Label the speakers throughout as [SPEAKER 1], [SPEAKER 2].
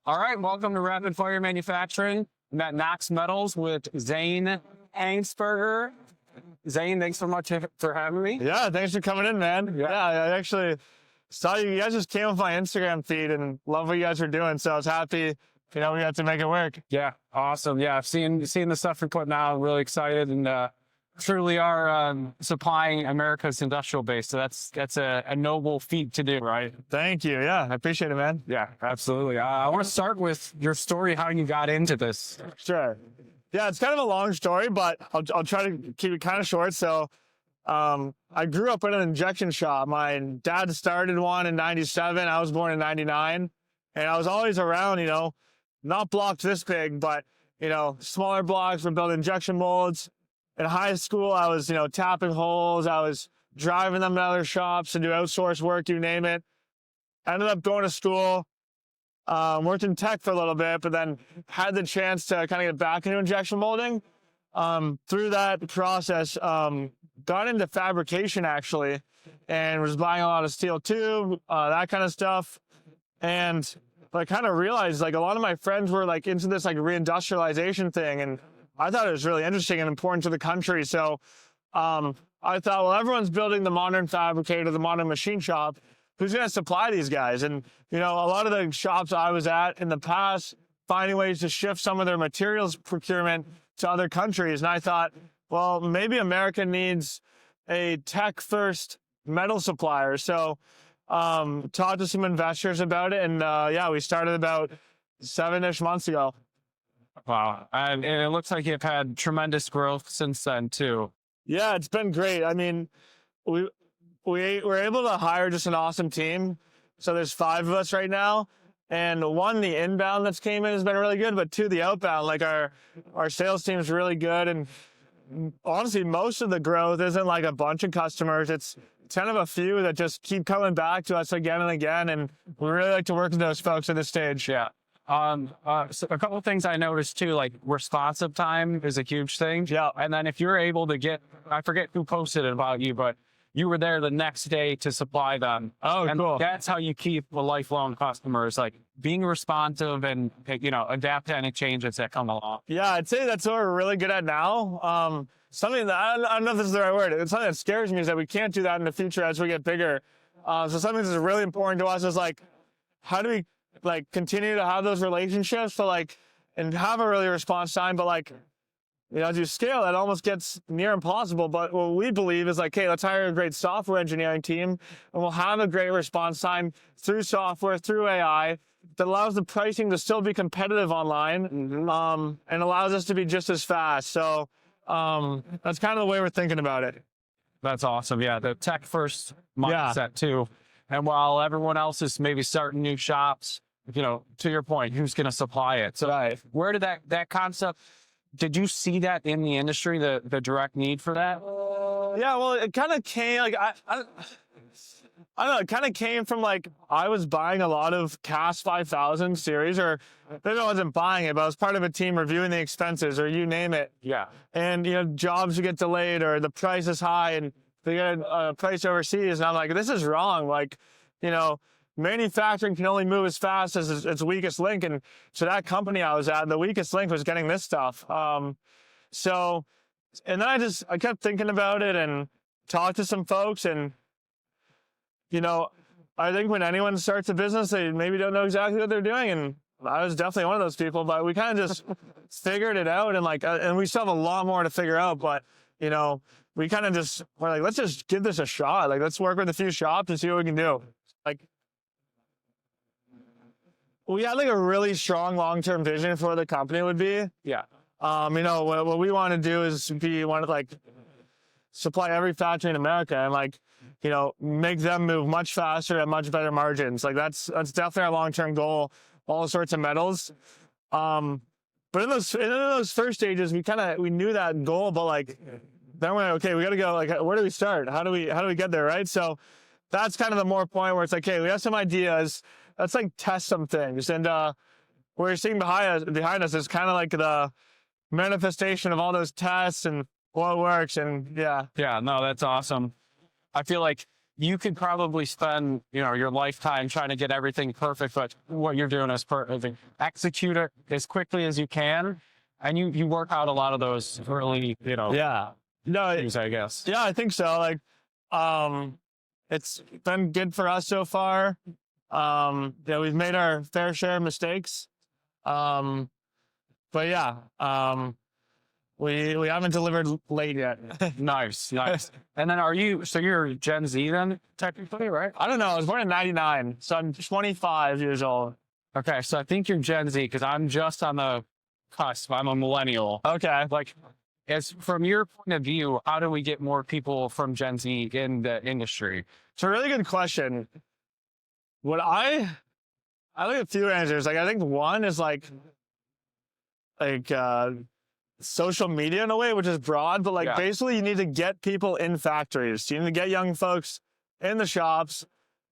[SPEAKER 1] All right, welcome to Rapid Fire Manufacturing. I'm at Knox Metals with Zane Angsberger. Zane, thanks so much for having me.
[SPEAKER 2] Yeah, thanks for coming in, man. Yeah, I actually saw you guys just came off my Instagram feed and love what you guys are doing. So I was happy, we got to make it work.
[SPEAKER 1] Yeah, awesome. Yeah, I've seen the stuff you're putting out. I'm really excited and truly are supplying America's industrial base. So that's a noble feat to do, right?
[SPEAKER 2] Thank you. Yeah, I appreciate it, man.
[SPEAKER 1] Yeah, absolutely. I want to start with your story, how you got into this.
[SPEAKER 2] Sure. Yeah, it's kind of a long story, but I'll try to keep it kind of short. So I grew up in an injection shop. My dad started one in 97. I was born in 99. And I was always around, not blocks this big, but, smaller blocks for building injection molds. In high school, I was, tapping holes. I was driving them to other shops to do outsource work, you name it. I ended up going to school, worked in tech for a little bit, but then had the chance to kind of get back into injection molding. Through that process, got into fabrication actually, and was buying a lot of steel tube, that kind of stuff. But I kind of realized a lot of my friends were into this reindustrialization thing, and I thought it was really interesting and important to the country. So I thought, well, everyone's building the modern fabricator, the modern machine shop. Who's going to supply these guys? And, a lot of the shops I was at in the past, finding ways to shift some of their materials procurement to other countries. And I thought, well, maybe America needs a tech-first metal supplier. So talked to some investors about it. And, we started about 7-ish months ago.
[SPEAKER 1] Wow. And it looks like you've had tremendous growth since then, too.
[SPEAKER 2] Yeah, it's been great. I mean, we were able to hire just an awesome team. So there's 5 of us right now. And 1, the inbound that's came in has been really good, but 2, the outbound, our sales team is really good. And honestly, most of the growth isn't a bunch of customers. It's 10 of a few that just keep coming back to us again and again. And we really like to work with those folks at this stage.
[SPEAKER 1] Yeah. So a couple of things I noticed too, responsive time is a huge thing.
[SPEAKER 2] Yeah.
[SPEAKER 1] And then if you're able to I forget who posted it about you, but you were there the next day to supply them.
[SPEAKER 2] Oh,
[SPEAKER 1] and
[SPEAKER 2] cool.
[SPEAKER 1] That's how you keep a lifelong customers, being responsive and, adapt to any changes that come along.
[SPEAKER 2] Yeah, I'd say that's what we're really good at now. Something that, I don't know if this is the right word. It's something that scares me is that we can't do that in the future as we get bigger. So something that's really important to us is how do we continue to have those relationships and have a really response time, but as you scale, that almost gets near impossible. But what we believe is hey, let's hire a great software engineering team, and we'll have a great response time through software, through AI, that allows the pricing to still be competitive online, and allows us to be just as fast. So that's kind of the way we're thinking about it.
[SPEAKER 1] That's awesome. Yeah, the tech first mindset too. And while everyone else is maybe starting new shops, to your point, who's going to supply it? So
[SPEAKER 2] right.
[SPEAKER 1] Where did that concept, did you see that in the industry, the direct need for that?
[SPEAKER 2] Yeah, well, it kind of came, I don't know, it kind of came from I was buying a lot of CAS 5000 series, or maybe I wasn't buying it, but I was part of a team reviewing the expenses, or you name it.
[SPEAKER 1] Yeah.
[SPEAKER 2] And, jobs would get delayed, or the price is high, and they get a price overseas, and I'm this is wrong. Manufacturing can only move as fast as its weakest link. And so that company I was at, the weakest link was getting this stuff. And then I kept thinking about it and talked to some folks. And, I think when anyone starts a business, they maybe don't know exactly what they're doing. And I was definitely one of those people, but we kind of just figured it out. And and we still have a lot more to figure out, but, we kind of just were let's just give this a shot. Let's work with a few shops and see what we can do. We had a really strong long-term vision for what the company would be.
[SPEAKER 1] Yeah.
[SPEAKER 2] What we want to do is supply every factory in America and make them move much faster at much better margins. That's definitely our long-term goal. All sorts of metals. But in those first stages, we knew that goal, but then we're okay, we got to go. Where do we start? How do we get there, right? So that's kind of the more point where it's hey, we have some ideas. Let's test some things. And what you're seeing behind us is kind of the manifestation of all those tests and what works. And yeah.
[SPEAKER 1] Yeah, no, that's awesome. I feel like you could probably spend, your lifetime trying to get everything perfect, but what you're doing is perfect. Execute it as quickly as you can, and you work out a lot of those early,
[SPEAKER 2] Yeah. No,
[SPEAKER 1] issues, I guess.
[SPEAKER 2] yeah, I think so. Like, it's been good for us so far. Yeah, we've made our fair share of mistakes. But yeah, we haven't delivered late yet.
[SPEAKER 1] Nice. And then you're Gen Z then, technically, right?
[SPEAKER 2] I don't know. I was born in '99, so I'm 25 years old.
[SPEAKER 1] Okay, so I think you're Gen Z because I'm just on the cusp. I'm a millennial.
[SPEAKER 2] Okay.
[SPEAKER 1] Like, as from your point of view, how do we get more people from Gen Z in the industry?
[SPEAKER 2] It's a really good question. What I look at a few answers. Like, I think one is like social media in a way, which is broad, but like basically you need to get people in factories. You need to get young folks in the shops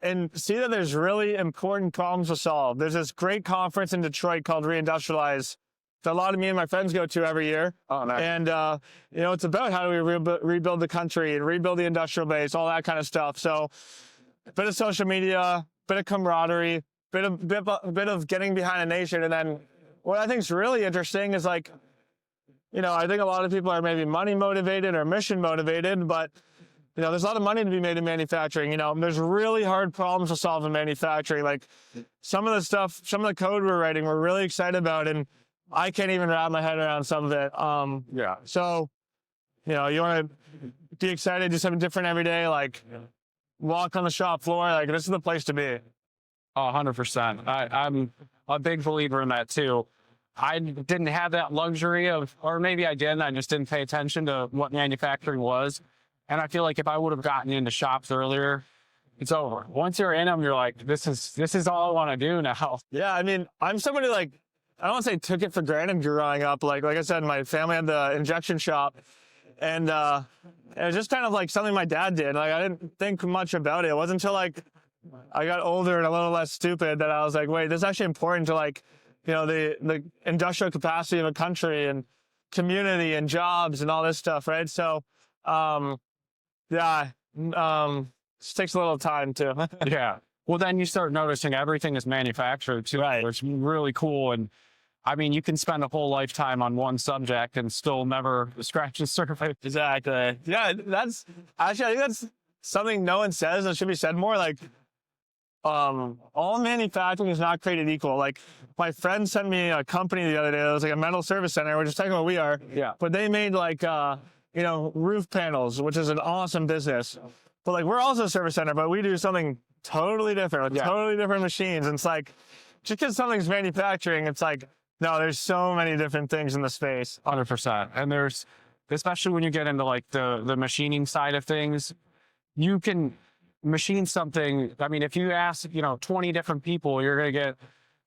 [SPEAKER 2] and see that there's really important problems to solve. There's this great conference in Detroit called Reindustrialize that a lot of me and my friends go to every year.
[SPEAKER 1] Oh, nice.
[SPEAKER 2] And, it's about how do we rebuild the country and rebuild the industrial base, all that kind of stuff. So a bit of social media, bit of camaraderie, bit of getting behind a nation. And then what I think is really interesting is like, I think a lot of people are maybe money motivated or mission motivated, but there's a lot of money to be made in manufacturing. There's really hard problems to solve in manufacturing. Like some of the code we're writing, we're really excited about, and I can't even wrap my head around some of it. So, you want to be excited, do something different every day, like walk on the shop floor. Like this is the place to be.
[SPEAKER 1] 100%. I'm a big believer in that too. I didn't have that luxury or maybe I did, I just didn't pay attention to what manufacturing was. And I feel like if I would have gotten into shops earlier, it's over. Once you're in them, you're like, this is all I want to do now.
[SPEAKER 2] Yeah, I mean, I'm somebody like, I don't want to say took it for granted growing up. Like I said, my family had the injection shop, and it was just kind of like something my dad did. Like I didn't think much about it. It wasn't until like I got older and a little less stupid that I was like, wait, this is actually important to like, the industrial capacity of a country and community and jobs and all this stuff, right? So, it takes a little time too.
[SPEAKER 1] Yeah. Well, then you start noticing everything is manufactured too,
[SPEAKER 2] right,
[SPEAKER 1] which is really cool. And I mean, you can spend a whole lifetime on one subject and still never scratch the surface.
[SPEAKER 2] Exactly. Yeah, that's actually, I think that's something no one says that should be said more. Like, all manufacturing is not created equal. Like, my friend sent me a company the other day. It was like a metal service center, which is technically what we are.
[SPEAKER 1] Yeah.
[SPEAKER 2] But they made like, roof panels, which is an awesome business. But like, we're also a service center, but we do something totally different, with totally different machines. And it's like, just because something's manufacturing, it's like, no, there's so many different things in the space.
[SPEAKER 1] 100%. And there's, especially when you get into like the machining side of things, you can machine something. I mean, if you ask, 20 different people, you're going to get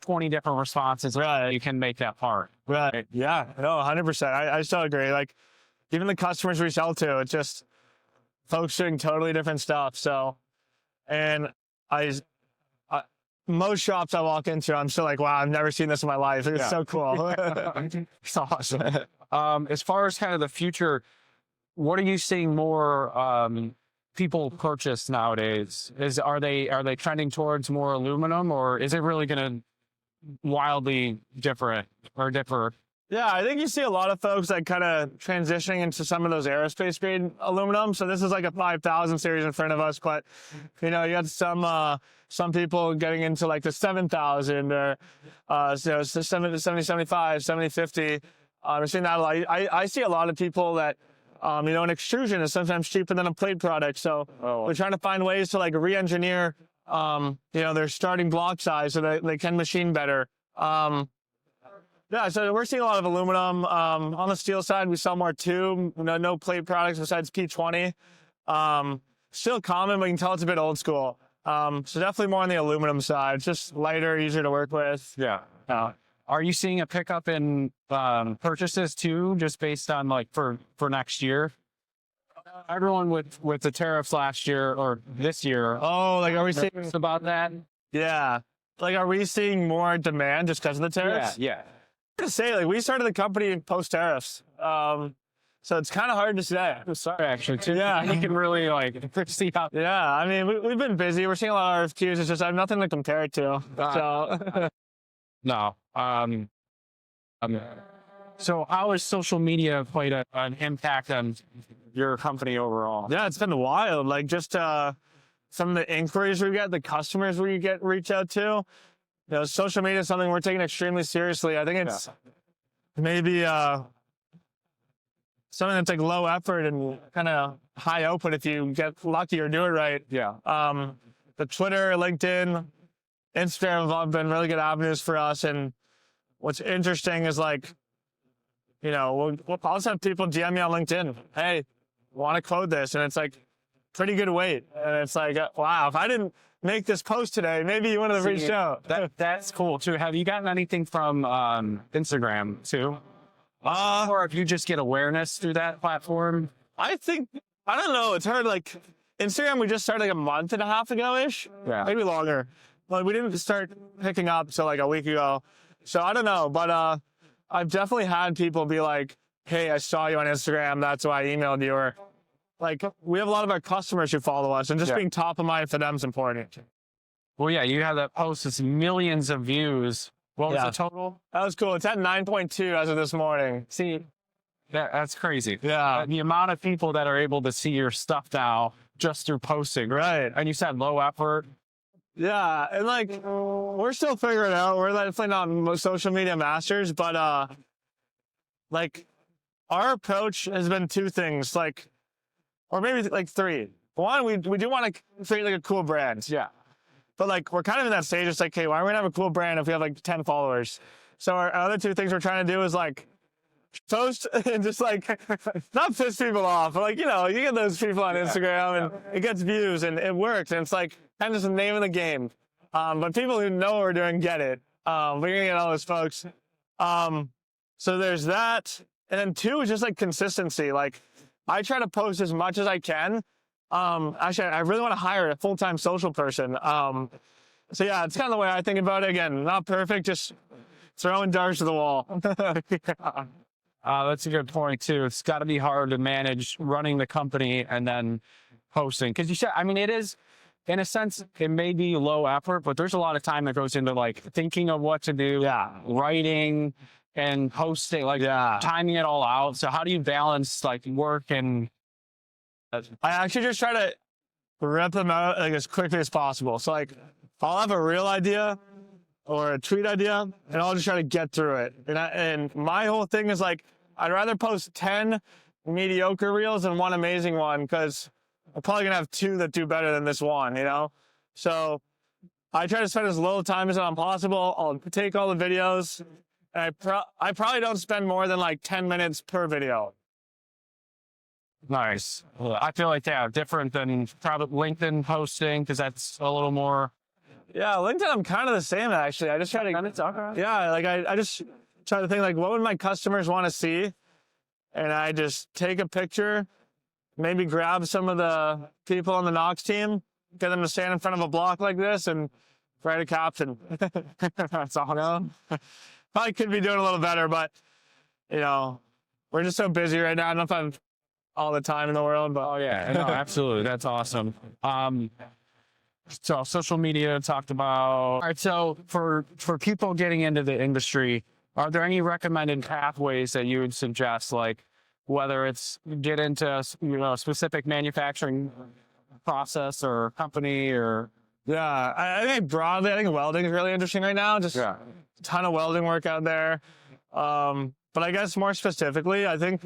[SPEAKER 1] 20 different responses.
[SPEAKER 2] Right.
[SPEAKER 1] You can make that part.
[SPEAKER 2] Right. Yeah. No, 100%. I still agree. Like, even the customers we sell to, it's just folks doing totally different stuff. So, and most shops I walk into, I'm still like, wow, I've never seen this in my life. It's so cool.
[SPEAKER 1] It's awesome. As far as kind of the future, what are you seeing more people purchase nowadays? Are they trending towards more aluminum, or is it really going to wildly differ?
[SPEAKER 2] Yeah, I think you see a lot of folks like kind of transitioning into some of those aerospace grade aluminum. So this is like a 5000 series in front of us, but you got some people getting into like the 7000 or 7075, 7050. We're seeing that a lot. I see a lot of people that an extrusion is sometimes cheaper than a plate product. So we're trying to find ways to like re-engineer their starting block size so that they can machine better. Yeah, so we're seeing a lot of aluminum. On the steel side, we sell more tube. No plate products besides P20. Still common, but you can tell it's a bit old school. So definitely more on the aluminum side. It's just lighter, easier to work with.
[SPEAKER 1] Yeah. Are you seeing a pickup in purchases too, just based on like for next year? Everyone with the tariffs last year or this year.
[SPEAKER 2] Oh, like are we seeing
[SPEAKER 1] about that?
[SPEAKER 2] Yeah. Like, are we seeing more demand just because of the tariffs?
[SPEAKER 1] Yeah.
[SPEAKER 2] To say, like, we started the company post tariffs. So it's kind of hard to say.
[SPEAKER 1] Sorry, actually, too.
[SPEAKER 2] Yeah.
[SPEAKER 1] You can really see how.
[SPEAKER 2] Yeah, I mean, we've been busy. We're seeing a lot of RFQs. It's just I have nothing to compare it to. So
[SPEAKER 1] No. So how has social media played an impact on your company overall?
[SPEAKER 2] yeah, it's been wild. Like just some of the inquiries we get, the customers we get reach out to. You know, social media is something we're taking extremely seriously. I think it's maybe something that's like low effort and kind of high output if you get lucky or do it right.
[SPEAKER 1] Yeah.
[SPEAKER 2] The Twitter, LinkedIn, Instagram have all been really good avenues for us. And what's interesting is like, you know, we'll also have people DM me on LinkedIn. Hey, want to code this? And it's like pretty good weight. And it's like, wow, if I didn't make this post today, maybe you wouldn't have reached out.
[SPEAKER 1] That's cool too. Have you gotten anything from Instagram too? Or if you just get awareness through that platform?
[SPEAKER 2] I don't know. It's hard. Like Instagram, we just started like a month and a half ago-ish.
[SPEAKER 1] Yeah.
[SPEAKER 2] Maybe longer. But we didn't start picking up till like a week ago. So I don't know. But I've definitely had people be like, hey, I saw you on Instagram. That's why I emailed you. Or like, we have a lot of our customers who follow us, and just being top of mind for them is important.
[SPEAKER 1] Well, yeah, you have that post. It's millions of views. What was the total?
[SPEAKER 2] That was cool. It's at 9.2 as of this morning.
[SPEAKER 1] See, that's crazy.
[SPEAKER 2] Yeah.
[SPEAKER 1] The amount of people that are able to see your stuff now just through posting.
[SPEAKER 2] Right.
[SPEAKER 1] And you said low effort.
[SPEAKER 2] Yeah. And like, we're still figuring it out. We're definitely not social media masters, but like, our approach has been two things, like, or maybe like three. One, we do want to create like a cool brand.
[SPEAKER 1] Yeah.
[SPEAKER 2] But like, we're kind of in that stage. It's like, okay, why are we gonna have a cool brand if we have like 10 followers? So our other two things we're trying to do is like post and just like not piss people off, but like, you know, you get those people on Instagram and it gets views and it works. And it's like kind of just the name of the game. But people who know what we're doing get it. We're gonna get all those folks. So there's that. And then two is just like consistency. Like I try to post as much as I can. Actually, I really want to hire a full-time social person. So yeah, it's kind of the way I think about it. Again, not perfect, just throwing darts to the wall.
[SPEAKER 1] That's a good point too. It's got to be hard to manage running the company and then posting. Because you said, I mean, it is, in a sense, it may be low effort, but there's a lot of time that goes into like thinking of what to do, writing and posting, like timing it all out. So how do you balance like work and?
[SPEAKER 2] I actually just try to rip them out like as quickly as possible. So like, I'll have a real idea or a tweet idea, and I'll just try to get through it. And my whole thing is like, I'd rather post 10 mediocre reels than one amazing one, because I'm probably gonna have two that do better than this one, you know? So I try to spend as little time as possible. I'll take all the videos, and I probably don't spend more than like 10 minutes per video.
[SPEAKER 1] Nice. I feel like, different than probably LinkedIn posting, because that's a little more.
[SPEAKER 2] Yeah, LinkedIn, I'm kind of the same, actually. I just try to, yeah, like I just try to think like, what would my customers want to see? And I just take a picture, maybe grab some of the people on the Knox team, get them to stand in front of a block like this and write a caption. That's all. You know? Probably could be doing a little better, but, you know, we're just so busy right now. I don't know if I'm all the time in the world, but.
[SPEAKER 1] Oh, yeah, no, absolutely. That's awesome. So social media talked about. All right, so for people getting into the industry, are there any recommended pathways that you would suggest, like whether it's get into a specific manufacturing process or company or?
[SPEAKER 2] Yeah, I think broadly, I think welding is really interesting right now. Just a ton of welding work out there. But I guess more specifically, I think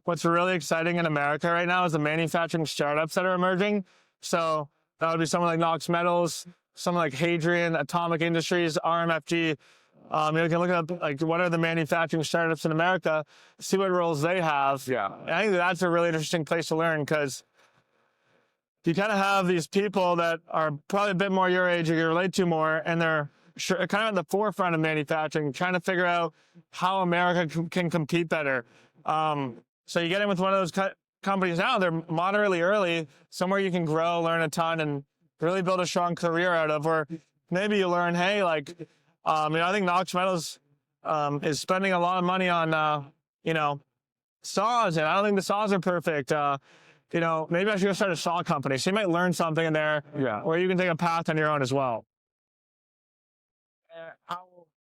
[SPEAKER 2] what's really exciting in America right now is the manufacturing startups that are emerging. So that would be someone like Knox Metals, someone like Hadrian, Atomic Industries, RMFG. You can look up like what are the manufacturing startups in America, see what roles they have. Yeah, and I think that's a really interesting place to learn, because you kind of have these people that are probably a bit more your age or you relate to more, and they're kind of at the forefront of manufacturing, trying to figure out how America can compete better. So you get in with one of those companies now, they're moderately early, somewhere you can grow, learn a ton, and really build a strong career out of, where maybe you learn, hey, like, I think Knox Metals is spending a lot of money on, saws, and I don't think the saws are perfect. You know, maybe I should go start a saw company. So you might learn something in there,
[SPEAKER 1] Yeah.
[SPEAKER 2] or you can take a path on your own as well.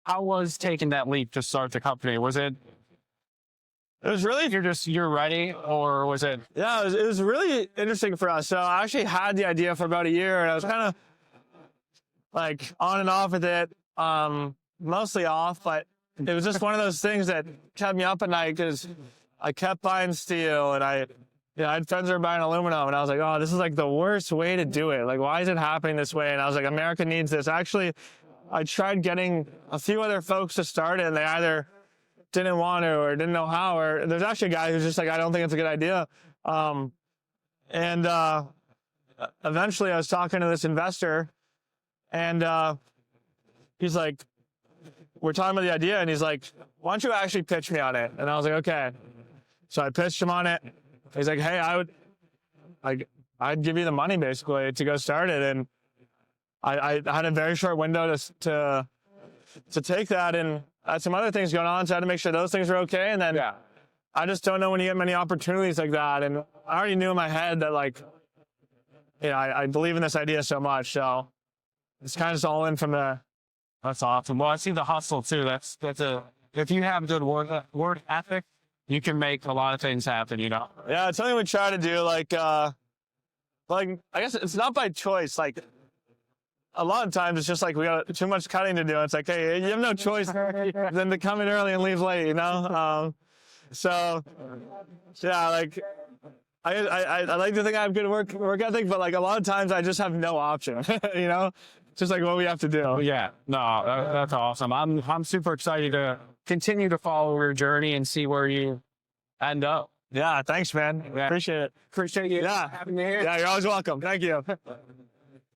[SPEAKER 1] How was taking that leap to start the company? Was it
[SPEAKER 2] It was really,
[SPEAKER 1] you're ready, or was it?
[SPEAKER 2] yeah, it was really interesting for us. So I actually had the idea for about a year, and I was kind of like on and off with it, mostly off, but it was just one of those things that kept me up at night because I kept buying steel, and I had friends that were buying aluminum, and I was like, oh, this is like the worst way to do it. Like, why is it happening this way? And I was like, America needs this. Actually, I tried getting a few other folks to start it, and they either didn't want to or didn't know how, or there's actually a guy who's just like, I don't think it's a good idea. Eventually I was talking to this investor, and he's like, we're talking about the idea, and he's like, why don't you actually pitch me on it? And I was like, okay. So I pitched him on it. He's like, hey, I'd give you the money basically to go start it. And I had a very short window to take that, and I had some other things going on, so I had to make sure those things were okay. And then I just don't know when you get many opportunities like that. And I already knew in my head that, like, I believe in this idea so much. So it's kind of just all in from there.
[SPEAKER 1] That's awesome. Well, I see the hustle too. If you have good work ethic, you can make a lot of things happen, you know?
[SPEAKER 2] Yeah, it's something we try to do. Like I guess it's not by choice. Like, a lot of times it's just like we got too much cutting to do. It's like, hey, you have no choice than to come in early and leave late, you know? So yeah, like I like to think I have good work ethic, but like a lot of times I just have no option, you know? It's just like what we have to do.
[SPEAKER 1] Yeah, no, that's awesome. I'm super excited to continue to follow your journey and see where you end up.
[SPEAKER 2] Yeah, thanks, man.
[SPEAKER 1] Yeah.
[SPEAKER 2] Appreciate it.
[SPEAKER 1] Appreciate you
[SPEAKER 2] Yeah.
[SPEAKER 1] having me here.
[SPEAKER 2] Yeah, you're always welcome. Thank you.